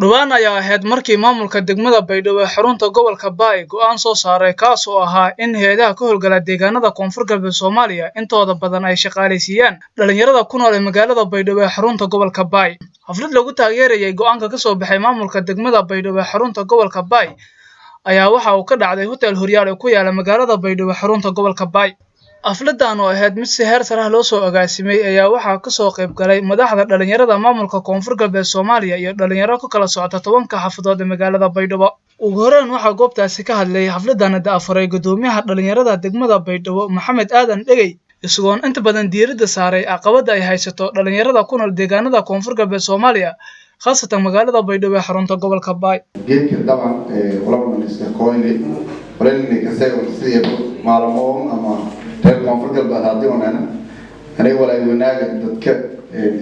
Dhawaan ayaa ahayd markii maamulka degmada Baydhabo ee xarunta gobolka Baay go'aan soo saaray kaas oo ahaa in hay'adaha ka howlgala deegaanada Koonfur Galbeed Soomaaliya intooda badan ay shaqaaleysiiyaan dhalinyarada ku nool ee magaalada Baydhabo ee xarunta gobolka Baay. Xaflad lagu taageerayay go'aanka ka soo baxay maamulka degmada Baydhabo ee xarunta gobolka Baay ayaa waxa uu ka dhacday hotel Horyaal ee ku yaala magaalada Baydhabo ee xarunta gobolka Baay. Afladan oo ahayd mid si heer sare ah loo soo agaasimay ayaa waxaa ka soo qayb galay madaxda dhalinyarada maamulka Koonfur Galbeed Soomaaliya iyo dhalinyaro ku kala socota 10 xafadood ee magaalada Baydhabo. Ugu horreyn waxaa goobtaasi ka hadlay xafladan daafuray gudoomiyaha dhalinyarada degmada Baydhabo Maxamed Aadan Dhegey isagoon inta badan diiradda saaray caqabada ay haysato dhalinyarada ku nool deegaanada Koonfur Galbeed Soomaaliya khaasatan magaalada Baydhabo ee xarunta gobolka Baay. geedka daban qolada iska kooyay qolalni ka soo siiyay maalmo ama reer Koonfur Galbeed hadii anay walaa wanaaga dadka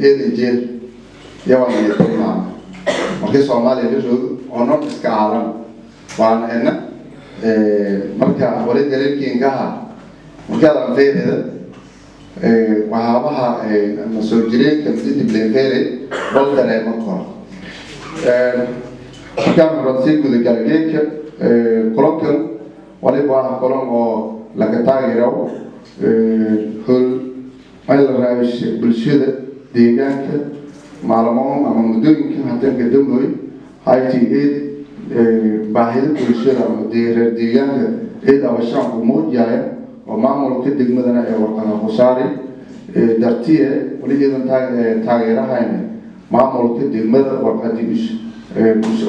eedajeel yawan ay tamaan markii Soomaaliya joogo oo iska caalam waana marka walid dalkiinka marka aan feereeda waxaabaha ama soo jireenka dib leeyahay bal dareemo kor kan runtii guud galgeedka qolkan waliba qolan oo laga taageero hol ay la raashay bulshada deegaanka maalmo ama mudooyinka hadda gadamay ITA baahida bulshada ama deegaanka ee awashaan ku muujiyay oo maamulka degmadana ee warqada khusaaray dartiye waligeedan taageerahayna maamulka degmada warqadiis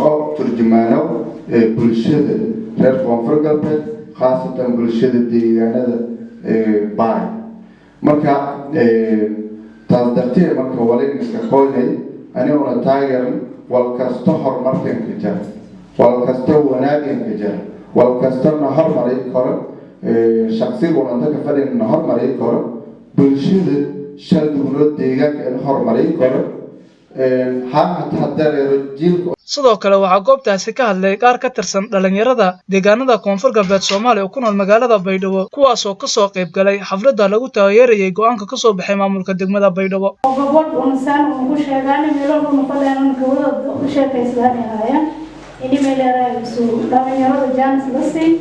oo turjumaano bulshada reer Koonfur Galbeed khaasatan bulshada deegaanada Baay marka taasdartiye marka waliin iska qoynay anigoo taageeran walkasto horumarkan ka jira walkasto wanaaggan ka jira walkasto horumaray karo shakhsiga wadada ka fadhiyana horumaray karo bulshada shaqadooda deegaanka in horumaray karo sidoo kale waxaa goobtaasi ka hadlay qaar ka tirsan dhalinyarada deegaanada Koonfur Galbeed Soomaaliya oo ku nool magaalada Baydhabo kuwaas oo ka soo qayb galay xafladda lagu taageerayay go'aanka ka soo baxay maamulka degmada Baydhabo. gobol unsaan ugu sheegaan meelo uu fadhiyaan gobol u sheekaysanayaan in meelaha dhalinyarada jaanis la sii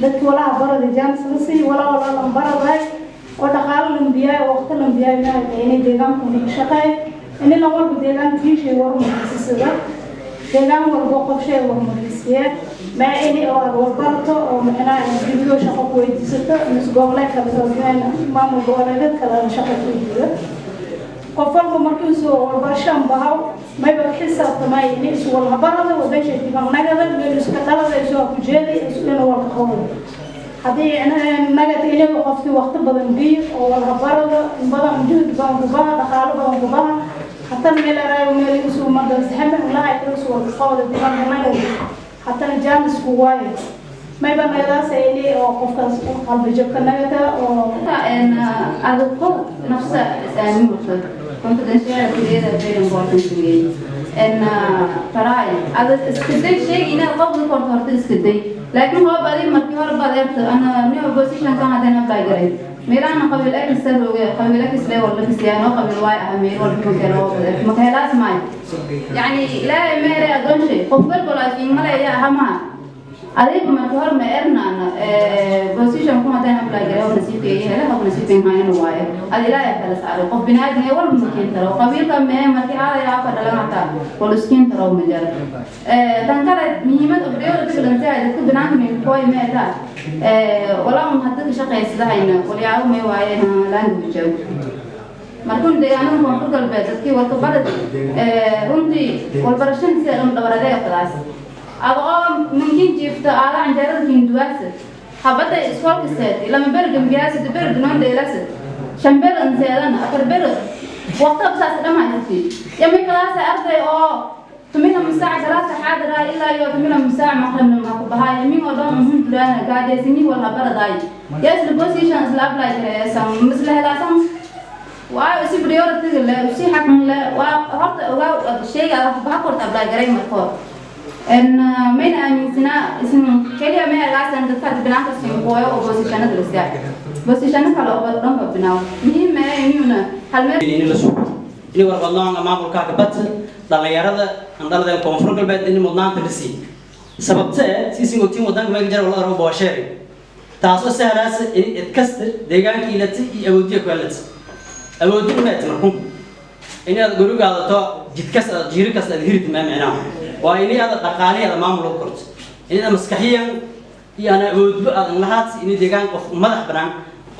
dadka walaha barada jaanis la sii walaha baraday oo dhaqaale lambiyaa oo waqti lambiyaa inay deegaanku ku shaqeeyaan إن الأول بدينا نفيش ورمسيسة بدينا وربوق شيء ورمسيسة ما إني وربرته أو معنا نجيبه شقة كويسة نسقط لك كذا ما مقولة كذا شقة كويسة قفلوا مركز وربرشام بهاو ما يبكيسة تماي نيس والهبرة ودايش يبغى نجدا بيلس كتلا يسوع كجدي يسوع والقوي هذه أنا نجد إلى وقفت وقت بدن بير أو الهبرة بدن جود بدن كبار دخلوا بدن كبار حتى الميلا راي وميلا يسوع مدرسة هم لا يسوع القول الدماغ نجد حتى الجامس قواي ما يبغى مدرسة إلي أو قفص قلب جبك نجد أو إن هذا القول نفسه سامي مثل كنت دنشيا كذا بين بورتين إن تراي هذا استدعي شيء إن قبل كنت هرت استدعي لكن هو بعدين ما كهر بعدين أنا مني بوزيشن كان هذا نبلاي ميرا أنا قبل أي سنة قبل أي سنة ولا بسيانة قبل واي أمير ولا مكان لازم يعني لا ميرا أدون شيء قبل ولا شيء ما لا يا هما أريد ما كهر ما إرنا بوزيشن كان هذا نبلاي ولا نسيب إيه لا قبل نسيب هاي نواي هذا لا يفعل سعره قبل بنادم ولا ممكن ترى قبل كم ما كهذا يا أفضل لا متى ولا سكين ترى مجال تنكرت مهمة أبريو تقولن ساعد تكون بنادم من كوي ما ذا ولا من حتى شقة يسدعينا ولا يعلم ما وعينا لانجوج مركون ده أنا Koonfur Galbeed dadkii warka barad runtii walbarashan si aan dhawaradaya qadaas adoo mungkin jifta ala anjarada hinduas habada iskoolka saadi lama bergam biyaas bergnon deelas shamber anseedan afarber waqti absaas dhamaantii yami kalaas arday oo tumina مساعة ثلاثة حاضرة إلا يوم tumina مساعة مقرن ما كبهاي يمين وضع مهم درانا قاعدة سنين ولا برداي ياس البوزيشنز لابلا كراسم مثل هذا سام وأسي بريورة تقول وسي حكم لا وهرت الشيء على بحكور تبلا جري مركور إن من أميننا اسم كلية ما لازم تدفع بنات السيمبويا وبوزيشن درسيا بوزيشن كلا أبدا بناو مهم ما يمينا هل ما إني لسوق إني ورق الله ما بقول كاتبت dhalinyarada andalada koonfur galbeed in mudnaanta la siiyo sababtee siisin ogtiin wadanka ma jira wala rabo boosheeri taasoo sahalaas in kasta deegaanka ilati iyo awoodiya kwalati awoodin ma tamarkum in aad gurigaada jidkas jiirkas aad hirid ma macnaa waa in aad dhaqaaliyaha maamul u korto in aad maskaxiyan iyo ana awoodba aad lahaad in deegaan qof madax banaan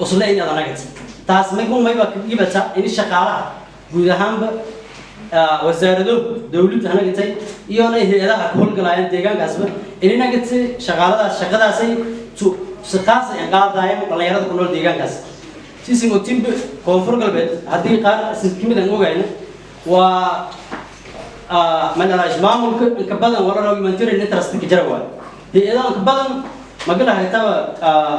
usla in aad anagat taas ma kun mayba kibata in shaqaalaha guud ahaanba wasaarado dawladda anagatay iyo hay'adaha ka howlgalayaan deegaankaasba in anagatay shaqadaasay shaqaas ay qaadayaan dhalinyarada ku nool deegaankaas siisin ogtiin koonfur galbeed haddii qaar kamid aan ogayna waa manhaj maamulka inka badan wala humanitarian interest ka jira waa hay'adaha inka badan magala haytaba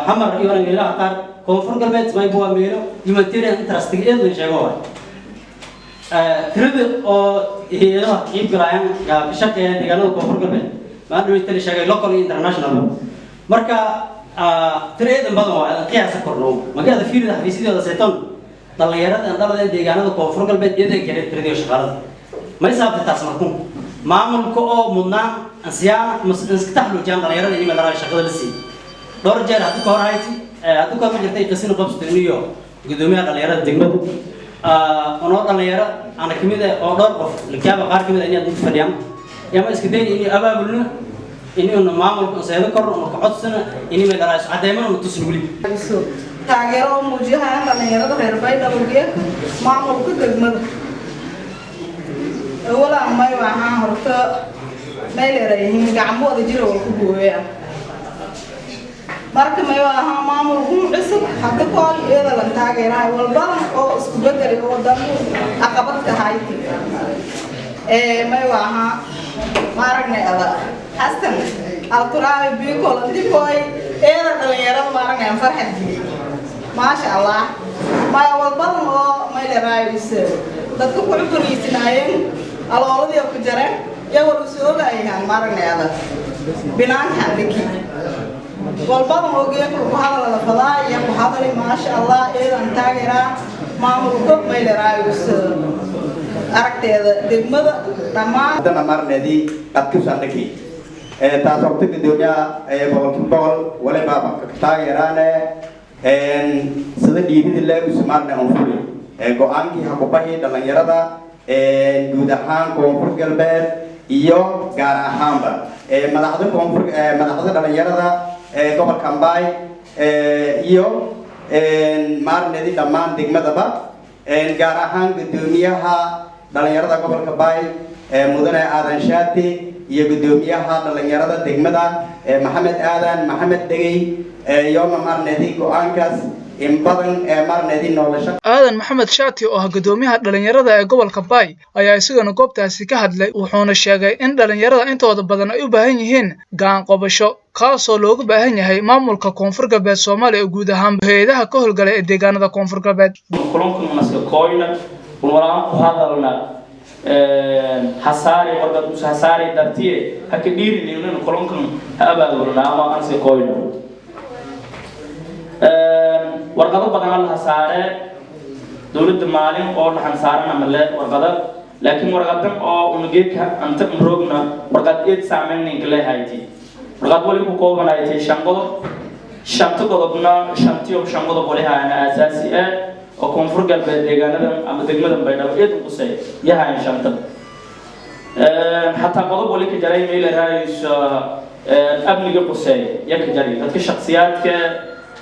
hamar iyo meelaha qaar koonfur galbeed may buu meelo humanitarian interest ka eedan sheego waa tirada oo hay'adaha qayb galayaan ka shaqeeyaan deegaanada koonfur galbeed ma dhaweytay sheegay local iyo international marka تريد بدو قياس كورنو ما قاعد فيه ده في سيدي هذا سيتون دليرات أندلة ديجانا كوفر قلبي يده كده تريد يشغل ما يسافر تاسمكم معمول كو منا أنسيان مسكتحلو جام دليرات اللي ما درا يشغل لسي دور جال هذا كورايتي هذا كور مجرد يقسين قبض تنيو قدومي دليرات ديجمد أنا دليرات أنا كمية أوردر قف لكيا بقار كمية إني أدين فريام يا ما إسكتين إني أبى بقولنا إني أنا معمول كنسيبه كور وكعد سنة إني ما درا عدايما ونتصلولي taageero muujiyaan dhalinyarada reer Baydhabo maamul ku degmada wala may waxaan horta meel yareeyeen gacmooda jiro oo ku gooyaan marka may waxaan maamul ku cusub hadda kool iyada la taageeray walba oo isku bedelay wadan aqabad ka hayti may waxaan maaragnay ada hastan alquraan bi kool dikoy iyada dhalinyarada maaragnay farxad ما شاء الله ما والبطن ما يرايس dadku ku cuburiisnaayeen alooladii ku jireen iyagoo soo gaayaan marna hada binaanka dhiki walbada moogeey ku hadal la fadaa iyo ku hadal ma sha Allah eedan taageera maamulka ma yaraayus aragteeda degmada dhammaan marnadi dadku sandaki taasoo gudoomiya boqol wala baaba ka taageerane sida dhiibida lagu sumaarnay on fuli go'aankii hakubahi dhalinyarada guud ahaan koonfur galbeed iyo gaar ahaanba madaxda dhalinyarada gobolka Mbaay iyo maarnadi dhammaan degmadaba gaar ahaan gudoomiyaha dhalinyarada gobolka Mbaay mudane aadan shaati iyo gudoomiyaha dhalinyarada degmada maxamed aadan maxamed degay يوم مرندي كوانكاس إن بدن مرندي نولش. aadan maxamed shaati oo ah gudoomiyaha dhalinyarada ee gobolka Baay ayaa isagana goobtaasi ka hadlay wuxuuna sheegay in dhalinyarada intooda badan ay u baahan yihiin gacan qabasho kaasoo loogu baahan yahay maamulka koonfur galbeed Soomaaliya guud ahaan hay'adaha ka howlgalay ee deegaanada koonfur galbeed. kulankan maska kooyna walaa ku hadalna hasaari warqad u hasaari dartiye haka dhiirinayna kulankan abaabulna ama ansi kooyna warqado badan la hasaare dawladda maalin oo dhaxan saaran ama leed warqado laakiin warqadan oo unugeedka anta roogna warqad eed saameeyay leeyahay warqad wali ku koobanaayay shanta qodobna shantiyo shan qodob wali haana asaasi ah oo koonfur galbeed deegaanada ama degmada Baydhabo eed u qusay yahay shanta hatta qodob wali ka jaray meel raayis amniga qusay yak jaray dadka shakhsiyaadka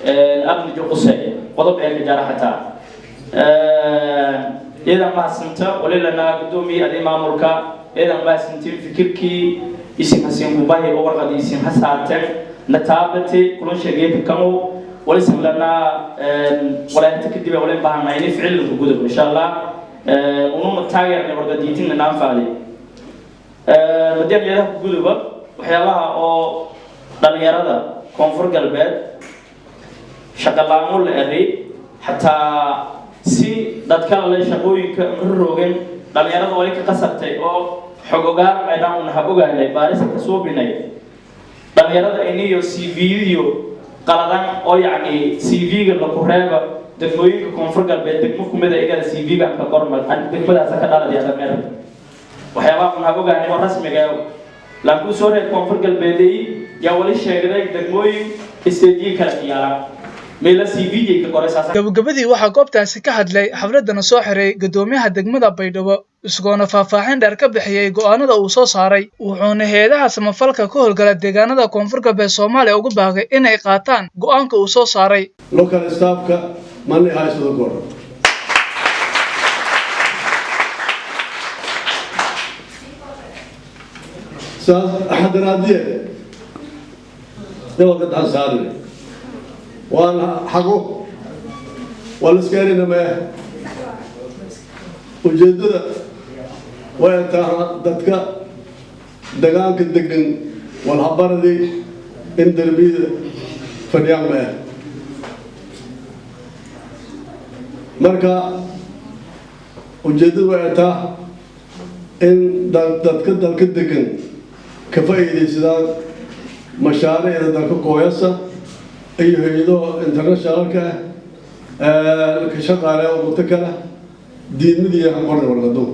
أبني جوقسي قضب عيك جارحتها إذا ما سنت ولا لنا قدومي الإمام مركا إذا ما سنت فكركي اسم حسين مباهي أو ورقة اسم حساتك نتابتي كلون شيء بكمو ولا اسم لنا ولا تكذب ولا بهم يعني فعل الجودة إن شاء الله ونوم التاجر يعني ورقة ديتين ننام فعلي بدي أبي أروح جودة وحيالها أو دنيارة كونفور قلبات shaqalaamo la eray hatta si dadka la shaqooyinka roogeen dhalinyarada wali ka qasabtay oo xogogaar meedaan una ogaanay baarista soo binay dhalinyarada iniyo CV-yo qaladan oo yaani CV-ga la ku reeba degmooyinka koonfur galbeed degmo kumida iyaga CV-ga ka qormal aan degmadaas ka dhalay dhalinyarada waxyaabaha aan ogaanay oo rasmiga ah laakiin soo reer koonfur galbeedey yaa wali sheegay degmooyin isteedii kala iyaalaan meela CV ka qoraysaa gabagabadii waxaa goobtaasi ka hadlay xafladana soo xiray gudoomiyaha degmada Baydhabo isgoona faahfaahin dheer ka bixiyay go'aanada uu soo saaray wuxuuna hay'adaha samafalka ka howlgala deegaanada koonfur galbeed Soomaaliya ugu baaqay inay qaataan go'aanka uu soo saaray local staff-ka mani haysto kor حضراتي دوقت عصاري وانا حقو والسكاري نما وجدده وانت دتك دغانك دغن والحبردي ان دربي فديان ما marka ujeedadu ay tahay in dadka dalka degan ka faa'iideysadaan mashaariicda dalka kooyasa iyo hay'ado internationalka ka shaqaaleeya waddo kale diinadii aan qornay warqado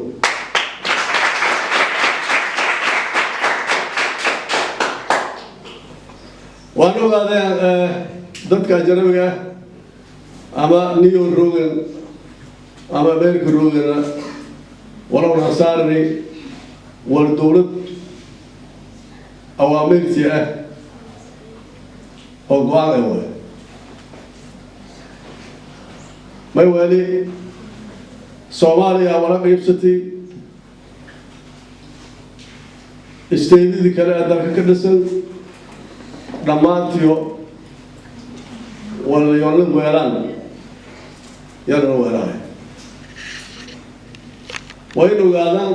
waan ogaaday dadka ajnabiga ama New Rogan ama American Rogan walaw nasaarni wal dawlad awaamirtii oo go'aan ah may wali Soomaaliya wala qaybsatay isteedii kale dalka ka dhisan dhamaantiyo wala yoolin weelaan yana weelaan way ogaadaan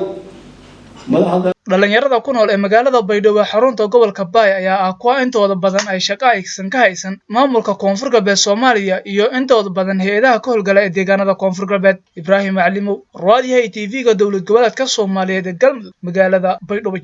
madaxda dhalinyarada ku nool ee magaalada Baydhabo xarunta gobolka Baay ayaa ah kuwa intooda badan ay shaqo aysan ka haysan maamulka koonfur galbeed Soomaaliya iyo intooda badan hay'adaha ka howlgala ee deegaanada koonfur galbeed Ibraahim Macalimow raadiyaha TV-ga dawlad goboleedka Soomaaliyeed ee Galmudug magaalada Baydhabo.